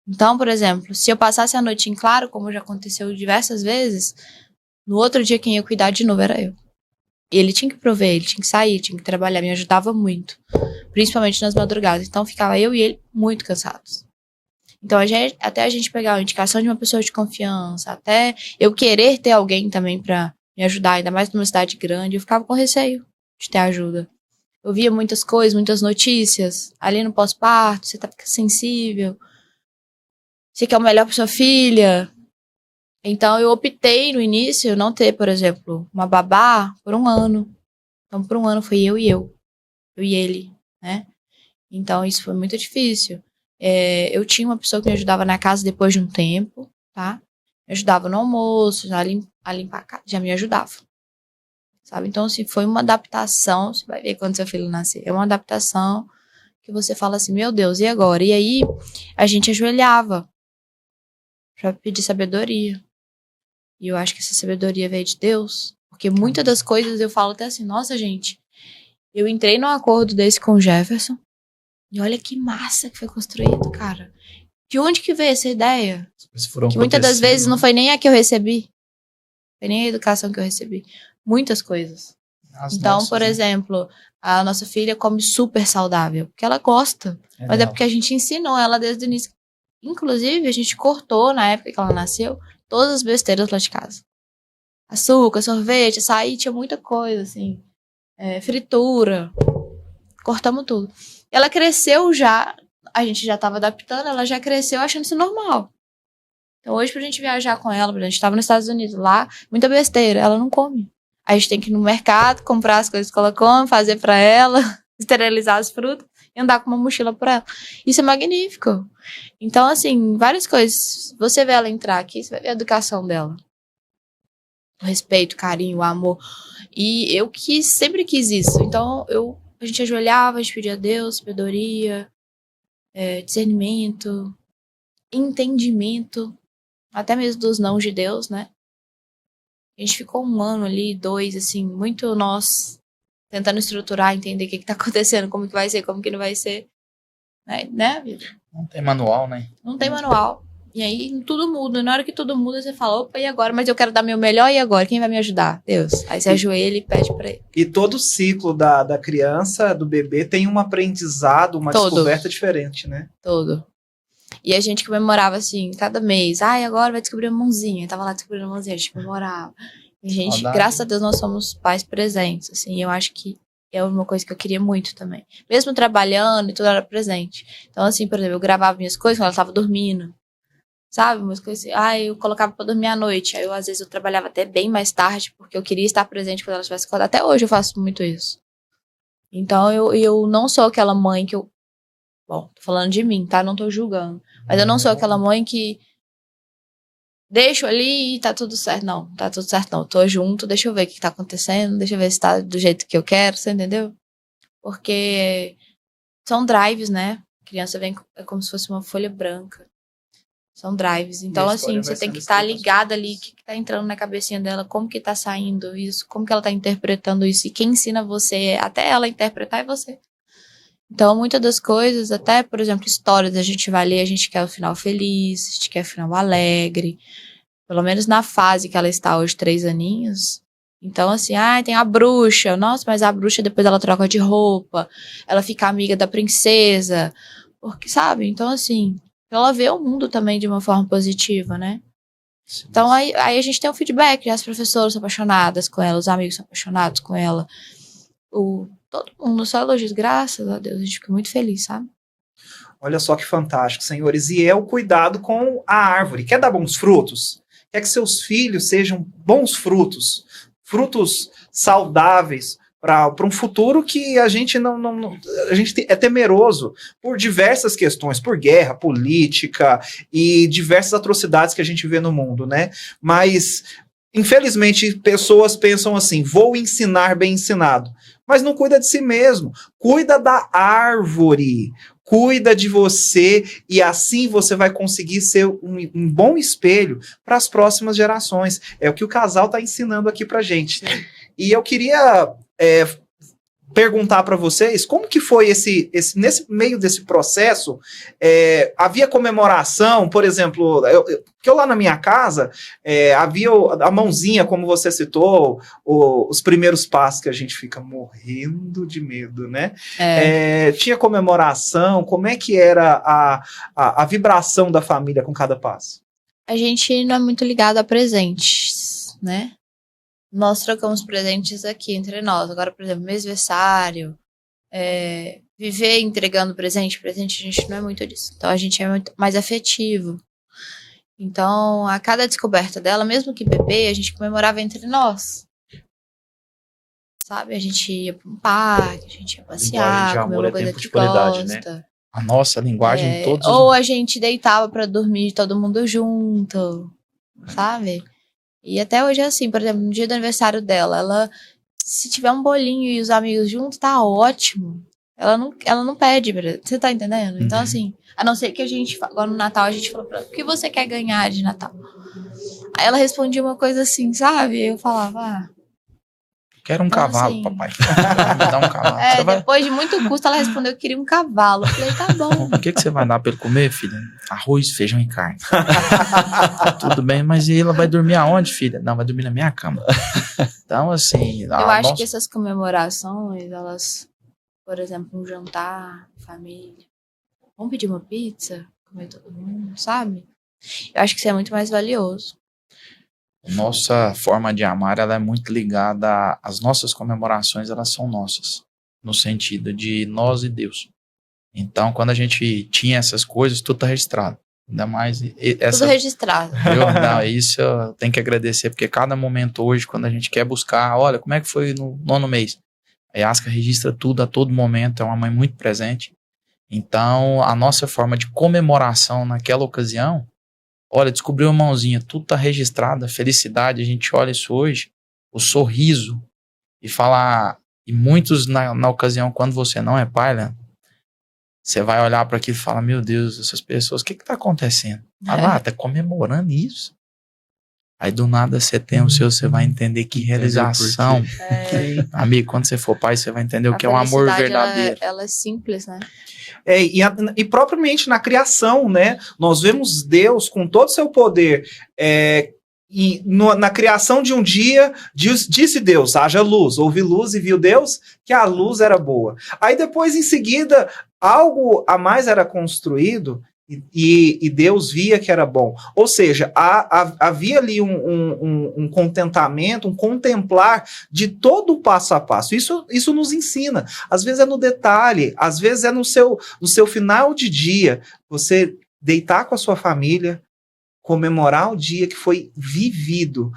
Então, por exemplo, se eu passasse a noite em claro, como já aconteceu diversas vezes, no outro dia quem ia cuidar de novo era eu. Ele tinha que prover, ele tinha que sair, tinha que trabalhar, me ajudava muito. Principalmente nas madrugadas. Então ficava eu e ele muito cansados. Então até a gente pegar a indicação de uma pessoa de confiança, até eu querer ter alguém também pra me ajudar, ainda mais numa cidade grande, eu ficava com receio de ter ajuda. Eu via muitas coisas, muitas notícias. Ali no pós-parto, você fica sensível. Você quer o melhor pra sua filha. Então, eu optei no início não ter, por exemplo, uma babá por 1 ano. Então, por 1 ano foi eu e ele, né? Então, isso foi muito difícil. Eu tinha uma pessoa que me ajudava na casa depois de um tempo, tá? Me ajudava no almoço, a limpar a casa, já me ajudava. Sabe? Então, assim, foi uma adaptação, você vai ver quando seu filho nascer, é uma adaptação que você fala assim, meu Deus, e agora? E aí, a gente ajoelhava pra pedir sabedoria. E eu acho que essa sabedoria veio de Deus. Porque muitas das coisas eu falo até assim, nossa, gente, Eu entrei num acordo desse com o Jefferson. E olha que massa que foi construído, cara. De onde que veio essa ideia? Que muitas das vezes não foi nem a que eu recebi. Foi nem a educação que eu recebi. Muitas coisas. Então, por exemplo, a nossa filha come super saudável. Porque ela gosta. Mas é porque a gente ensinou ela desde o início. Inclusive, a gente cortou, na época que ela nasceu, todas as besteiras lá de casa. Açúcar, sorvete, açaí, tinha muita coisa, assim. Fritura. Cortamos tudo. Ela cresceu já, a gente já estava adaptando, ela já cresceu achando isso normal. Então hoje pra gente viajar com ela, a gente estava nos Estados Unidos lá, muita besteira, ela não come. A gente tem que ir no mercado, comprar as coisas que ela come, fazer pra ela, esterilizar as frutas e andar com uma mochila por ela. Isso é magnífico. Então, assim, várias coisas. Você vê ela entrar aqui, você vai ver a educação dela. O respeito, o carinho, o amor. E eu sempre quis isso. Então, a gente ajoelhava, a gente pedia a Deus, sabedoria, discernimento, entendimento, até mesmo dos nãos de Deus, né? A gente ficou 1 ano ali, 2, assim, muito nós tentando estruturar, entender o que tá acontecendo, como que vai ser, como que não vai ser. Né, vida? Não tem manual, né? Não tem manual. E aí tudo muda. Na hora que tudo muda, você fala, opa, e agora? Mas eu quero dar meu melhor, e agora? Quem vai me ajudar? Deus. Aí você ajoelha e pede pra ele. E todo ciclo da criança, do bebê, tem um aprendizado, uma descoberta diferente, né? Todo. E a gente comemorava, assim, cada mês. Ai, agora vai descobrir a mãozinha. Eu tava lá descobrindo a mãozinha, a gente comemorava. E a gente, graças a Deus, nós somos pais presentes, assim. Eu acho que é uma coisa que eu queria muito também. Mesmo trabalhando e tudo era presente. Então, assim, por exemplo, eu gravava minhas coisas quando ela tava dormindo. Sabe? Umas coisas assim. Eu colocava pra dormir à noite. Aí, às vezes, eu trabalhava até bem mais tarde, porque eu queria estar presente quando ela estivesse acordada. Até hoje eu faço muito isso. Então, eu não sou aquela mãe que eu... Bom, tô falando de mim, tá? Não tô julgando. Mas eu não sou aquela mãe que deixo ali e tá tudo certo. Não, tá tudo certo não. Tô junto, deixa eu ver o que tá acontecendo, deixa eu ver se tá do jeito que eu quero, você entendeu? Porque são drives, né? A criança vem é como se fosse uma folha branca. São drives. Então, assim, você tem que estar ligada ali, o que tá entrando na cabecinha dela, como que tá saindo isso, como que ela tá interpretando isso. E quem ensina você, até ela interpretar, é você. Então, muitas das coisas, até, por exemplo, histórias, a gente vai ler, a gente quer o final feliz, a gente quer o final alegre. Pelo menos na fase que ela está hoje, 3 aninhos. Então, assim, tem a bruxa. Nossa, mas a bruxa depois ela troca de roupa, ela fica amiga da princesa. Porque, sabe? Então, assim, ela vê o mundo também de uma forma positiva, né? Sim. Então, aí a gente tem um feedback, as professoras são apaixonadas com ela, os amigos são apaixonados com ela. Todo mundo só elogios, graças a Deus, a gente fica muito feliz, sabe? Olha só que fantástico, senhores. E é o cuidado com a árvore. Quer dar bons frutos? Quer que seus filhos sejam bons frutos? Frutos saudáveis para um futuro que a gente a gente é temeroso por diversas questões, por guerra, política e diversas atrocidades que a gente vê no mundo, né? Mas, infelizmente, pessoas pensam assim, vou ensinar bem ensinado. Mas não cuida de si mesmo, cuida da árvore, cuida de você e assim você vai conseguir ser um bom espelho para as próximas gerações. É o que o casal está ensinando aqui para gente. Sim. E eu queria perguntar para vocês como que foi nesse meio desse processo, havia comemoração, por exemplo, porque eu lá na minha casa havia a mãozinha, como você citou, os primeiros passos que a gente fica morrendo de medo, né? Tinha comemoração, como é que era a vibração da família com cada passo? A gente não é muito ligado a presentes, né? Nós trocamos presentes aqui entre nós. Agora, por exemplo, mêsversário, viver entregando presente, a gente não é muito disso. Então, a gente é muito mais afetivo. Então, a cada descoberta dela, mesmo que bebê, a gente comemorava entre nós. Sabe? A gente ia para um parque, a gente ia passear, comer uma coisa que gosta. Né? A nossa linguagem todos. Ou a gente deitava para dormir todo mundo junto, sabe? E até hoje é assim, por exemplo, no dia do aniversário dela, se tiver um bolinho e os amigos juntos, tá ótimo. Ela não pede, você tá entendendo? Uhum. Então, assim, a não ser que a gente, agora no Natal, a gente falou pra ela, o que você quer ganhar de Natal? Aí ela respondia uma coisa assim, sabe? Eu falava, Quero um Então, cavalo, assim, papai. Me dá um cavalo. Você vai... Depois de muito custo, ela respondeu que queria um cavalo. Eu falei, tá bom. O que você vai dar pra ele comer, filha? Arroz, feijão e carne. Tudo bem, mas e ela vai dormir aonde, filha? Não, vai dormir na minha cama. Então, assim... Eu acho que essas comemorações, elas, por exemplo, um jantar, família, vamos pedir uma pizza, comer todo mundo, sabe? Eu acho que isso é muito mais valioso. Nossa forma de amar, ela é muito ligada às nossas comemorações, elas são nossas, no sentido de nós e Deus. Então, quando a gente tinha essas coisas, tudo tá registrado. Ainda mais Tudo registrado. Não, isso eu tenho que agradecer, porque cada momento hoje, quando a gente quer buscar, olha, como é que foi no 9º mês? A Yasca registra tudo a todo momento, é uma mãe muito presente. Então, a nossa forma de comemoração naquela ocasião, olha, descobriu uma mãozinha, tudo tá registrado, a felicidade, a gente olha isso hoje, o sorriso, e falar, e muitos na ocasião, quando você não é pai, né, você vai olhar para aquilo e fala, meu Deus, essas pessoas, o que tá acontecendo? Ah lá, tá comemorando isso. Aí do nada você tem o seu, você vai entender que realização. Amigo, quando você for pai, você vai entender o que é um amor verdadeiro. Ela é simples, né? E propriamente na criação, né? Nós vemos Deus com todo o seu poder. Na criação de um dia, disse Deus, haja luz. Houve luz e viu Deus que a luz era boa. Aí depois, em seguida, algo a mais era construído e Deus via que era bom. Ou seja, havia ali um contentamento, um contemplar de todo o passo a passo. Isso nos ensina. Às vezes é no detalhe, às vezes é no seu final de dia, você deitar com a sua família, comemorar o dia que foi vivido,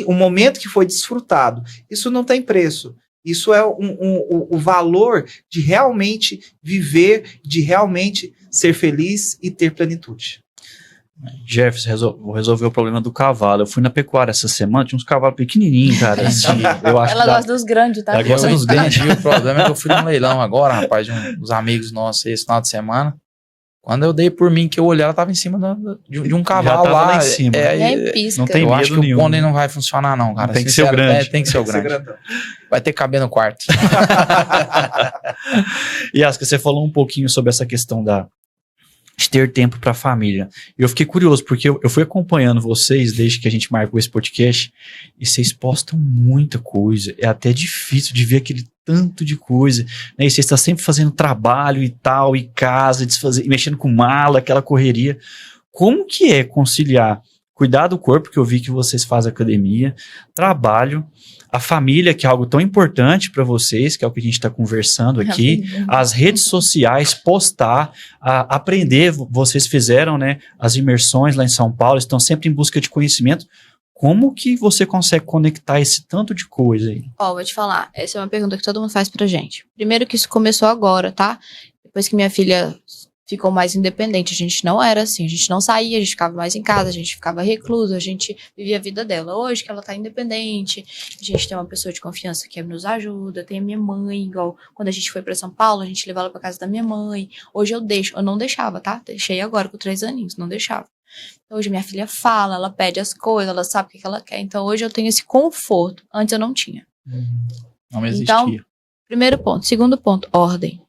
o momento que foi desfrutado. Isso não tem preço. Isso é o valor de realmente viver, de realmente ser feliz e ter plenitude. Jefferson, vou resolver o problema do cavalo. Eu fui na pecuária essa semana, tinha uns cavalos pequenininhos, cara. Ela gosta dos grandes, tá? Ela gosta dos grandes. O problema é que eu fui num leilão agora, rapaz, de uns amigos nossos esse final de semana. Quando eu dei por mim, que eu olhei, ela tava em cima de um cavalo lá. Em cima. Não tem eu medo acho que nenhum. o pônei não vai funcionar não, cara. Tem que ser o grande. Tem que ser o grande. Vai ter que caber no quarto. Yasca, você falou um pouquinho sobre essa questão de ter tempo para a família. Eu fiquei curioso, porque eu fui acompanhando vocês desde que a gente marcou esse podcast, e vocês postam muita coisa. É até difícil de ver aquele tanto de coisa, né? E você está sempre fazendo trabalho e tal, e casa, mexendo com mala, aquela correria. Como que é conciliar cuidar do corpo, que eu vi que vocês fazem academia, trabalho, a família, que é algo tão importante para vocês, que é o que a gente está conversando aqui, as redes sociais, postar, aprender, vocês fizeram, né, as imersões lá em São Paulo, estão sempre em busca de conhecimento. Como que você consegue conectar esse tanto de coisa aí? Vou te falar, essa é uma pergunta que todo mundo faz pra gente. Primeiro que isso começou agora, tá? Depois que minha filha ficou mais independente, a gente não era assim, a gente não saía, a gente ficava mais em casa, a gente ficava recluso, a gente vivia a vida dela. Hoje que ela tá independente, a gente tem uma pessoa de confiança que nos ajuda, tem a minha mãe, igual quando a gente foi pra São Paulo, a gente levava ela pra casa da minha mãe. Hoje eu não deixava, tá? Deixei agora com 3 aninhos, não deixava. Hoje minha filha fala, ela pede as coisas, ela sabe o que ela quer. Então hoje eu tenho esse conforto. Antes eu não tinha. Não existia. Então, primeiro ponto. Segundo ponto, ordem.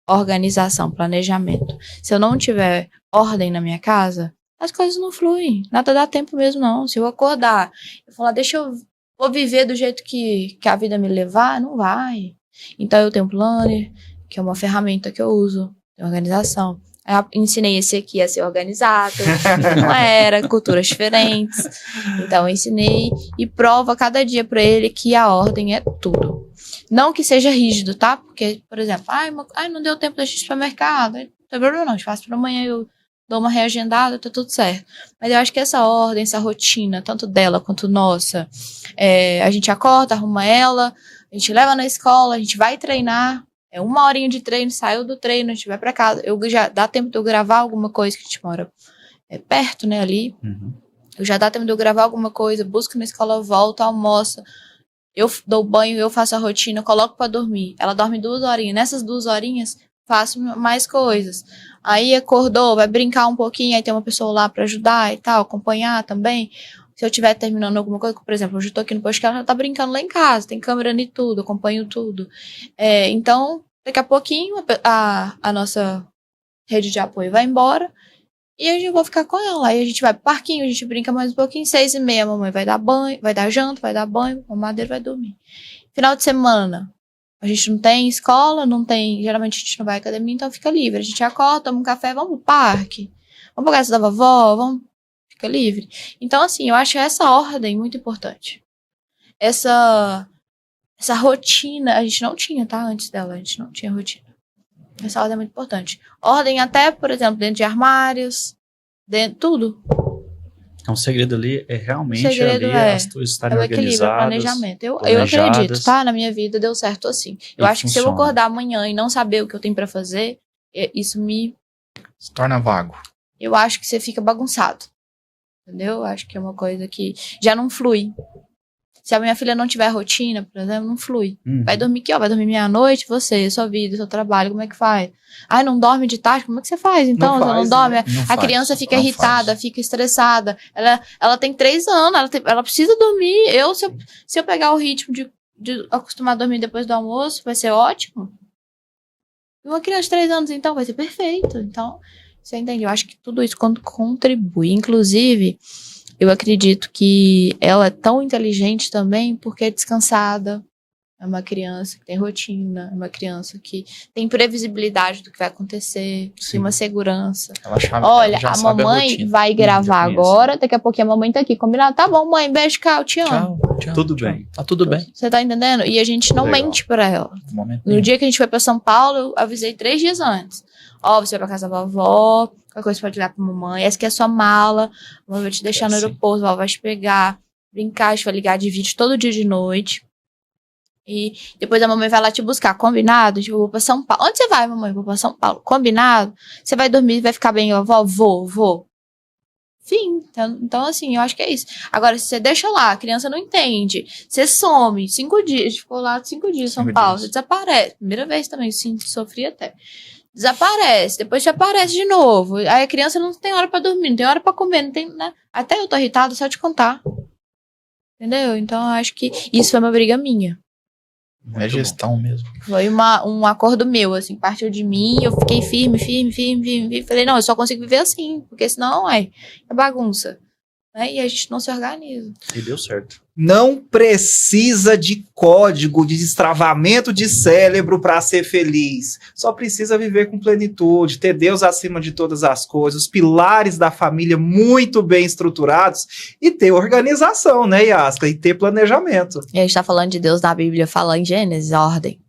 Organização, planejamento. Se eu não tiver ordem na minha casa, as coisas não fluem. Nada dá tempo mesmo, não. Se eu acordar, eu falar, vou viver do jeito que a vida me levar, não vai. Então eu tenho um planner, que é uma ferramenta que eu uso, de organização. Eu ensinei esse aqui a ser organizado, não era, culturas diferentes. Então eu ensinei e provo a cada dia para ele que a ordem é tudo. Não que seja rígido, tá? Porque, por exemplo, não deu tempo de ir ao supermercado, não tem problema não, eu faço para amanhã, eu dou uma reagendada, tá tudo certo. Mas eu acho que essa ordem, essa rotina, tanto dela quanto nossa, a gente acorda, arruma ela, a gente leva na escola, a gente vai treinar, 1 horinha de treino, saiu do treino, a gente vai pra casa. Já dá tempo de eu gravar alguma coisa, que a gente mora perto, né, ali. Uhum. Já dá tempo de eu gravar alguma coisa, busco na escola, volto, almoço. Eu dou banho, eu faço a rotina, coloco pra dormir. Ela dorme 2 horinhas. Nessas 2 horinhas, faço mais coisas. Aí acordou, vai brincar um pouquinho, aí tem uma pessoa lá pra ajudar e tal, acompanhar também. Se eu estiver terminando alguma coisa, por exemplo, hoje eu tô aqui no podcast, ela já tá brincando lá em casa, tem câmera em tudo, acompanho tudo. Então, daqui a pouquinho, a nossa rede de apoio vai embora e eu vou ficar com ela. Aí a gente vai pro parquinho, a gente brinca mais um pouquinho, 6h30, a mamãe vai dar banho, vai dar janta, vai dar banho, a mamadeira vai dormir. Final de semana, a gente não tem escola, geralmente a gente não vai à academia, então fica livre. A gente acorda, toma um café, vamos pro parque, vamos pra casa da vovó, fica livre. Então, assim, eu acho essa ordem muito importante. Essa rotina, a gente não tinha, tá? Antes dela, a gente não tinha rotina. Essa ordem é muito importante. Ordem até, por exemplo, dentro de armários, tudo. Então, o segredo ali é realmente as coisas estarem o equilíbrio, organizadas. o planejamento. Eu acredito, tá? Na minha vida deu certo assim. Eu acho que se eu acordar amanhã e não saber o que eu tenho pra fazer, isso se torna vago. Eu acho que você fica bagunçado. Entendeu? Eu acho que é uma coisa que já não flui. Se a minha filha não tiver rotina, por exemplo, não flui. Vai dormir aqui, ó, vai dormir meia-noite, você, sua vida, seu trabalho, como é que faz? Ai, não dorme de tarde, como é que você faz? Então, você não dorme, né? a criança fica irritada, fica estressada. Ela tem 3 anos, ela precisa dormir. Se eu pegar o ritmo de acostumar a dormir depois do almoço, vai ser ótimo. E uma criança de 3 anos, então, vai ser perfeito. Então, você entende? Eu acho que tudo isso contribui. Inclusive, eu acredito que ela é tão inteligente também porque é descansada. É uma criança que tem rotina, é uma criança que tem previsibilidade do que vai acontecer, tem uma segurança. Olha, a mamãe vai gravar agora, daqui a pouquinho a mamãe tá aqui, combinado? Tá bom, mãe, beijo, tchau, te amo. Tchau, tudo bem. Tá tudo bem. Você tá entendendo? E a gente não mente pra ela. No dia que a gente foi pra São Paulo, eu avisei 3 dias antes. Ó, você vai pra casa da vovó, qualquer coisa você pode ligar pra mamãe, essa aqui é a sua mala, a mamãe vai te deixar no aeroporto, a vovó vai te pegar, brincar, a gente vai ligar de vídeo todo dia de noite. E depois a mamãe vai lá te buscar, combinado? Eu vou pra São Paulo. Onde você vai, mamãe? Eu vou pra São Paulo. Combinado? Você vai dormir, vai ficar bem, vovó? Vou. Fim. Então, assim, eu acho que é isso. Agora, se você deixa lá, a criança não entende, você some, 5 dias, a gente ficou lá 5 dias em São Paulo, você desaparece. Primeira vez também, sim, sofri até. Desaparece, depois te aparece de novo. Aí a criança não tem hora pra dormir, não tem hora pra comer, não tem, né? Até eu tô irritada só de contar. Entendeu? Então, eu acho que isso foi uma briga minha. É gestão mesmo. Foi um acordo meu, assim, partiu de mim, eu fiquei firme. Falei, não, eu só consigo viver assim, porque senão, é bagunça. Né? E a gente não se organiza. E deu certo. Não precisa de código de destravamento de cérebro para ser feliz. Só precisa viver com plenitude, ter Deus acima de todas as coisas, os pilares da família muito bem estruturados e ter organização, né, Yasca? E ter planejamento. E a gente tá falando de Deus na Bíblia, fala em Gênesis, ordem.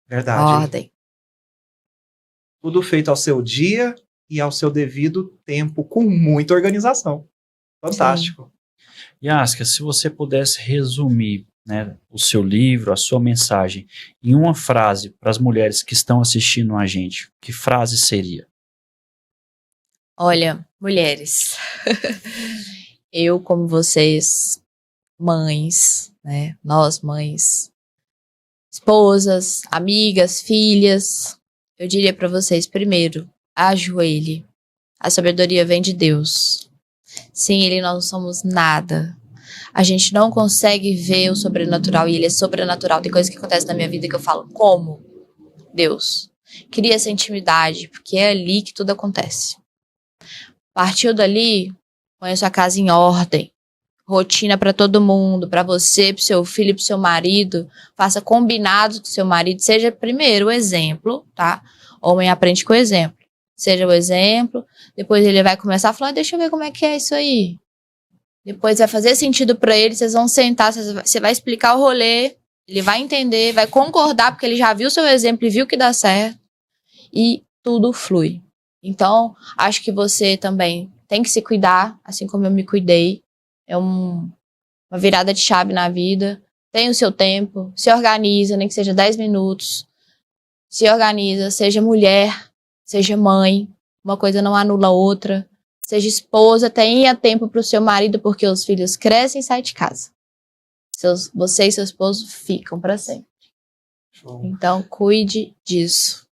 Verdade. Ordem. Tudo feito ao seu dia e ao seu devido tempo, com muita organização. Fantástico. Sim. Yasca, se você pudesse resumir, né, o seu livro, a sua mensagem, em uma frase para as mulheres que estão assistindo a gente, que frase seria? Olha, mulheres, eu como vocês, mães, né, nós mães, esposas, amigas, filhas, eu diria para vocês, primeiro, ajoelhe. A sabedoria vem de Deus. Sem Ele nós não somos nada. A gente não consegue ver o sobrenatural e Ele é sobrenatural. Tem coisas que acontecem na minha vida que eu falo, como? Deus. Cria essa intimidade, porque é ali que tudo acontece. Partiu dali, põe a sua casa em ordem. Rotina para todo mundo, para você, para seu filho, para seu marido. Faça combinados com seu marido. Seja primeiro o exemplo, tá? Homem aprende com o exemplo. Seja o exemplo, depois ele vai começar a falar, deixa eu ver como é que é isso aí. Depois vai fazer sentido para ele, vocês vão sentar, você vai explicar o rolê, ele vai entender, vai concordar, porque ele já viu o seu exemplo e viu que dá certo, e tudo flui. Então, acho que você também tem que se cuidar, assim como eu me cuidei. É uma virada de chave na vida. Tem o seu tempo, se organiza, nem que seja 10 minutos. Se organiza, seja mulher, seja mãe, uma coisa não anula a outra. Seja esposa, tenha tempo para o seu marido, porque os filhos crescem e saem de casa. Você e seu esposo ficam para sempre. Show. Então, cuide disso.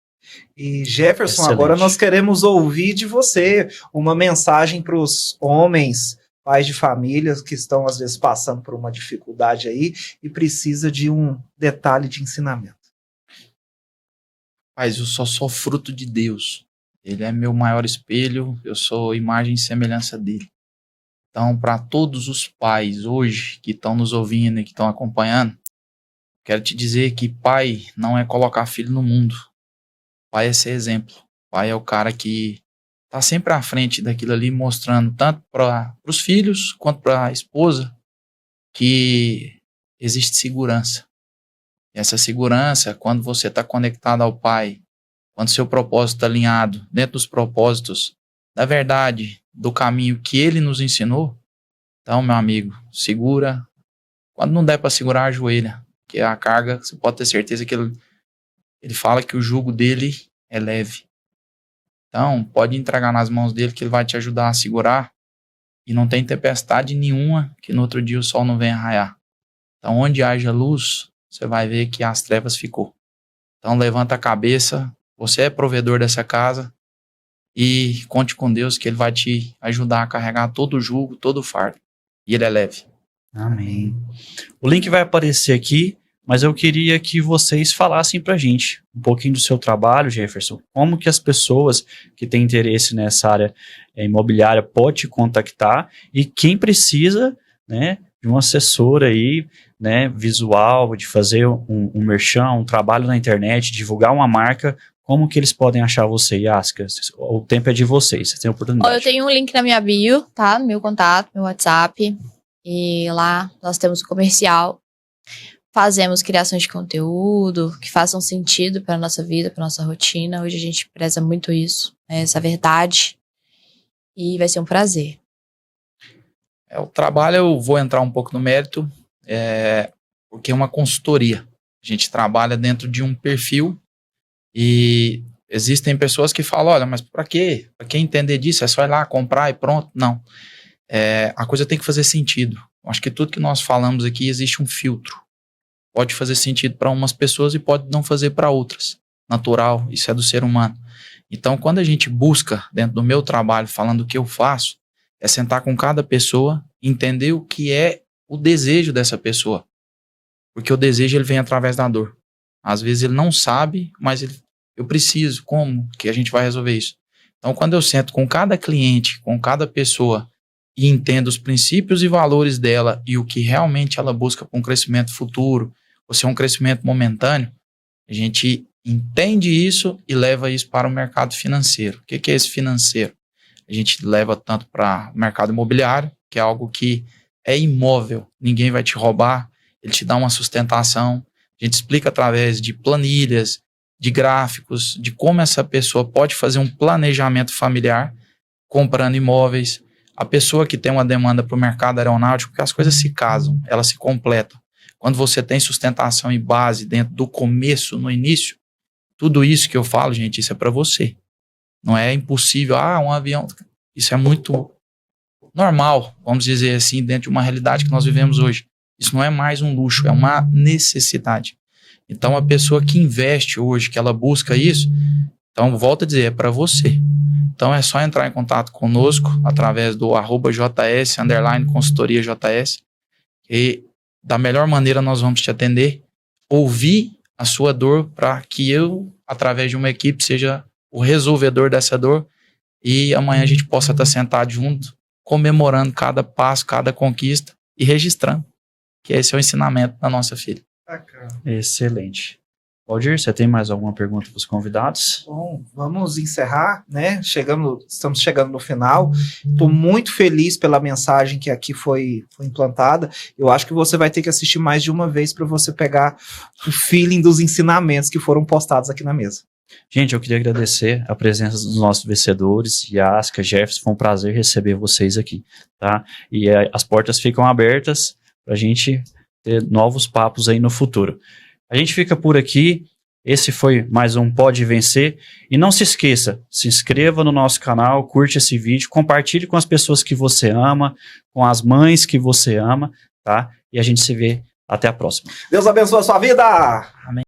E Jefferson, Excelente. agora nós queremos ouvir de você uma mensagem para os homens, pais de famílias que estão às vezes passando por uma dificuldade aí e precisa de um detalhe de ensinamento. Mas eu só sou fruto de Deus. Ele é meu maior espelho, eu sou imagem e semelhança dele. Então, para todos os pais hoje que estão nos ouvindo e que estão acompanhando, quero te dizer que pai não é colocar filho no mundo. Pai é ser exemplo. Pai é o cara que está sempre à frente daquilo ali, mostrando tanto para os filhos quanto para a esposa que existe segurança. E essa segurança, quando você está conectado ao Pai, quando seu propósito está alinhado dentro dos propósitos da verdade, do caminho que Ele nos ensinou, então, meu amigo, segura. Quando não der para segurar, ajoelha. Porque a carga, você pode ter certeza que ele fala que o jugo dele é leve. Então, pode entregar nas mãos dele que ele vai te ajudar a segurar. E não tem tempestade nenhuma que no outro dia o sol não venha raiar. Então, onde haja luz, você vai ver que as trevas ficou. Então, levanta a cabeça. Você é provedor dessa casa. E conte com Deus que Ele vai te ajudar a carregar todo o jugo, todo o fardo. E Ele é leve. Amém. O link vai aparecer aqui, mas eu queria que vocês falassem pra gente um pouquinho do seu trabalho, Jefferson. Como que as pessoas que têm interesse nessa área imobiliária podem te contactar e quem precisa, né, de um assessor aí, né, visual, de fazer um merchan, um trabalho na internet, divulgar uma marca, como que eles podem achar você, Yaska? O tempo é de vocês, vocês têm a oportunidade. Eu tenho um link na minha bio, tá? Meu contato, meu WhatsApp. E lá nós temos o comercial. Fazemos criações de conteúdo que façam sentido para a nossa vida, para a nossa rotina. Hoje a gente preza muito isso, essa verdade. E vai ser um prazer. O trabalho, eu vou entrar um pouco no mérito, porque é uma consultoria. A gente trabalha dentro de um perfil e existem pessoas que falam, olha, mas para quê? Para quem entender disso? É só ir lá comprar e pronto? Não. A coisa tem que fazer sentido. Eu acho que tudo que nós falamos aqui existe um filtro. Pode fazer sentido para umas pessoas e pode não fazer para outras. Natural, isso é do ser humano. Então, quando a gente busca, dentro do meu trabalho, falando o que eu faço, é sentar com cada pessoa, entender o que é o desejo dessa pessoa. Porque o desejo, ele vem através da dor. Às vezes ele não sabe, mas eu preciso, como que a gente vai resolver isso? Então, quando eu sento com cada cliente, com cada pessoa, e entendo os princípios e valores dela e o que realmente ela busca para um crescimento futuro, ou se é um crescimento momentâneo, a gente entende isso e leva isso para o mercado financeiro. O que é esse financeiro? A gente leva tanto para o mercado imobiliário, que é algo que é imóvel, ninguém vai te roubar, ele te dá uma sustentação. A gente explica através de planilhas, de gráficos, de como essa pessoa pode fazer um planejamento familiar comprando imóveis. A pessoa que tem uma demanda para o mercado aeronáutico, porque as coisas se casam, elas se completam. Quando você tem sustentação e base dentro do começo, no início, tudo isso que eu falo, gente, isso é para você. Não é impossível, um avião. Isso é muito normal, vamos dizer assim, dentro de uma realidade que nós vivemos hoje. Isso não é mais um luxo, é uma necessidade. Então, a pessoa que investe hoje, que ela busca isso, então, volto a dizer, é para você. Então, é só entrar em contato conosco através do @JS_consultoria JS e da melhor maneira nós vamos te atender, ouvir a sua dor para que eu, através de uma equipe, seja o resolvedor dessa dor e amanhã a gente possa estar sentado junto, comemorando cada passo, cada conquista e registrando, que esse é o ensinamento da nossa filha. Excelente. Valdir, você tem mais alguma pergunta para os convidados? Bom, vamos encerrar, né? Estamos chegando no final. Estou muito feliz pela mensagem que aqui foi implantada. Eu acho que você vai ter que assistir mais de uma vez para você pegar o feeling dos ensinamentos que foram postados aqui na mesa. Gente, eu queria agradecer a presença dos nossos vencedores, Yaska, Jefferson, foi um prazer receber vocês aqui, tá? E as portas ficam abertas para a gente ter novos papos aí no futuro. A gente fica por aqui, esse foi mais um Pode Vencer, e não se esqueça, se inscreva no nosso canal, curte esse vídeo, compartilhe com as pessoas que você ama, com as mães que você ama, tá? E a gente se vê até a próxima. Deus abençoe a sua vida! Amém.